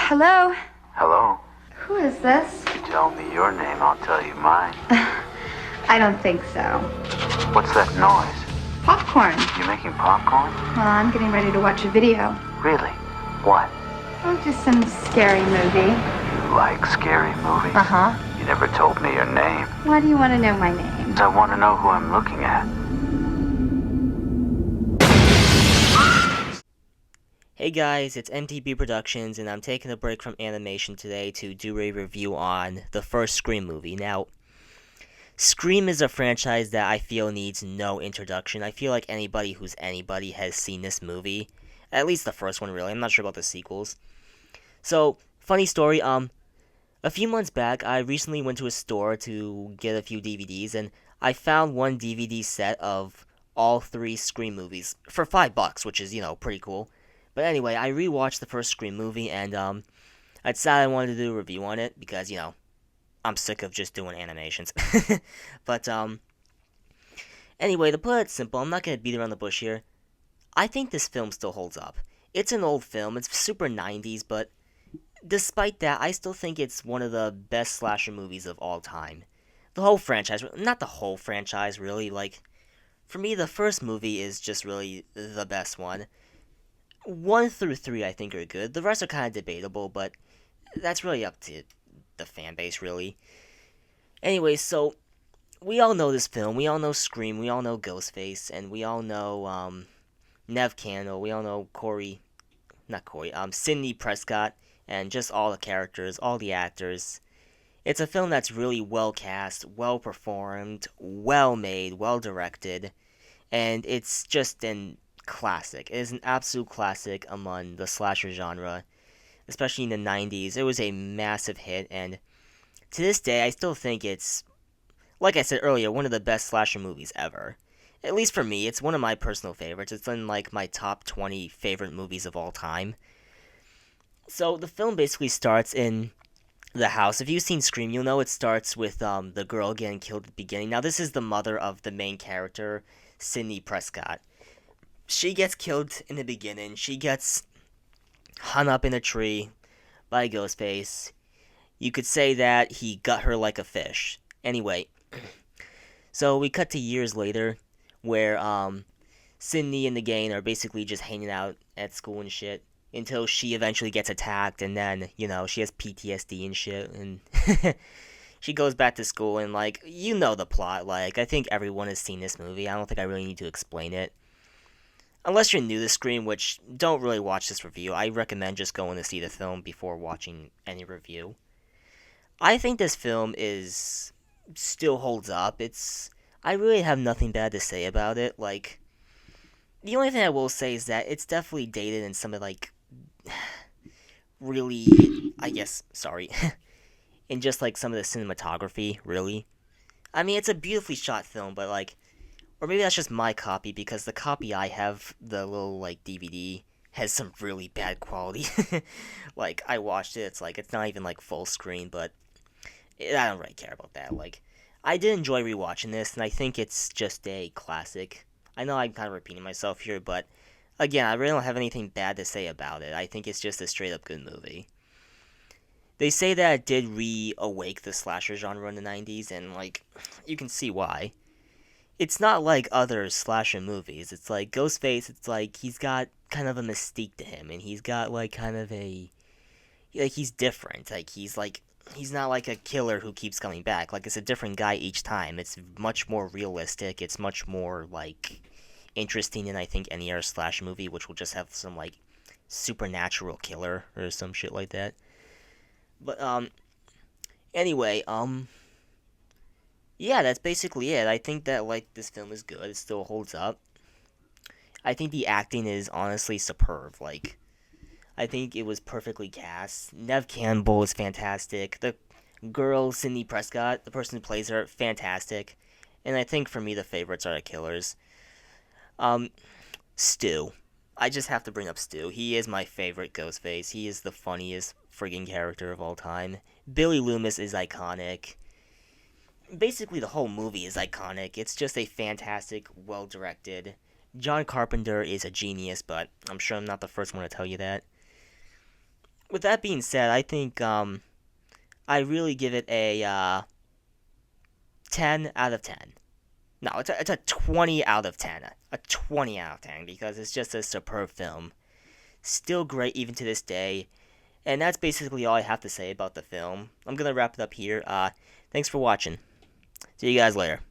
Hello? Hello? Who is this? You tell me your name, I'll tell you mine. I don't think so. What's that noise? Popcorn. You making popcorn? Well, I'm getting ready to watch a video. Really? What? Oh, just some scary movie. You like scary movies? Uh-huh. You never told me your name. Why do you want to know my name? I want to know who I'm looking at. Hey guys, it's MTB Productions, and I'm taking a break from animation today to do a review on the first Scream movie. Now, Scream is a franchise that I feel needs no introduction. I feel like anybody who's anybody has seen this movie. At least the first one, really. I'm not sure about the sequels. So, funny story, a few months back, I recently went to a store to get a few DVDs, and I found one DVD set of all three Scream movies for $5, which is, pretty cool. But anyway, I rewatched the first Scream movie, and I decided I wanted to do a review on it because, I'm sick of just doing animations. But anyway, to put it simple, I'm not gonna beat around the bush here. I think this film still holds up. It's an old film, it's super 90s, but despite that, I still think it's one of the best slasher movies of all time. The whole franchise, not the whole franchise, really. Like, for me, the first movie is just really the best one. 1 through 3 I think are good. The rest are kind of debatable, but that's really up to the fan base, really. Anyway, so we all know this film. We all know Scream. We all know Ghostface, and we all know Nev Campbell. We all know Sidney Prescott, and just all the characters, all the actors. It's a film that's really well cast, well performed, well made, well directed, and it's just an classic. It is an absolute classic among the slasher genre, especially in the 90s. It was a massive hit, and to this day, I still think it's, like I said earlier, one of the best slasher movies ever. At least for me, it's one of my personal favorites. It's in, my top 20 favorite movies of all time. So, the film basically starts in the house. If you've seen Scream, you'll know it starts with the girl getting killed at the beginning. Now, this is the mother of the main character, Sidney Prescott. She gets killed in the beginning. She gets hung up in a tree by Ghostface. You could say that he gut her like a fish. Anyway, so we cut to years later where Sydney and the gang are basically just hanging out at school and shit until she eventually gets attacked, and then, she has PTSD and shit, and she goes back to school, and, the plot. I think everyone has seen this movie. I don't think I really need to explain it. Unless you're new to Scream, which don't really watch this review, I recommend just going to see the film before watching any review. I think this film still holds up. I really have nothing bad to say about it. The only thing I will say is that it's definitely dated in some of, really, I guess, sorry, in just, some of the cinematography, really. I mean, it's a beautifully shot film, but, or maybe that's just my copy, because the copy I have, the little, DVD, has some really bad quality. I watched it, it's not even, full screen, but I don't really care about that. I did enjoy rewatching this, and I think it's just a classic. I know I'm kind of repeating myself here, but, again, I really don't have anything bad to say about it. I think it's just a straight-up good movie. They say that it did reawake the slasher genre in the 90s, and, you can see why. It's not like other slasher movies. It's Ghostface, it's he's got kind of a mystique to him, and he's got, kind of a, he's different. He's not a killer who keeps coming back. It's a different guy each time. It's much more realistic. It's much more, interesting than I think any other slasher movie, which will just have some, supernatural killer or some shit like that. But, anyway, yeah, that's basically it. I think that, this film is good. It still holds up. I think the acting is honestly superb. I think it was perfectly cast. Nev Campbell is fantastic. The girl, Sidney Prescott, the person who plays her, fantastic. And I think for me, the favorites are the killers. Stu. I just have to bring up Stu. He is my favorite Ghostface. He is the funniest friggin' character of all time. Billy Loomis is iconic. Basically, the whole movie is iconic. It's just a fantastic, well-directed. John Carpenter is a genius, but I'm sure I'm not the first one to tell you that. with that being said, I think I really give it a 10 out of 10. No, it's a 20 out of 10. A 20 out of 10 because it's just a superb film. Still great even to this day. And that's basically all I have to say about the film. I'm going to wrap it up here. Thanks for watching. See you guys later.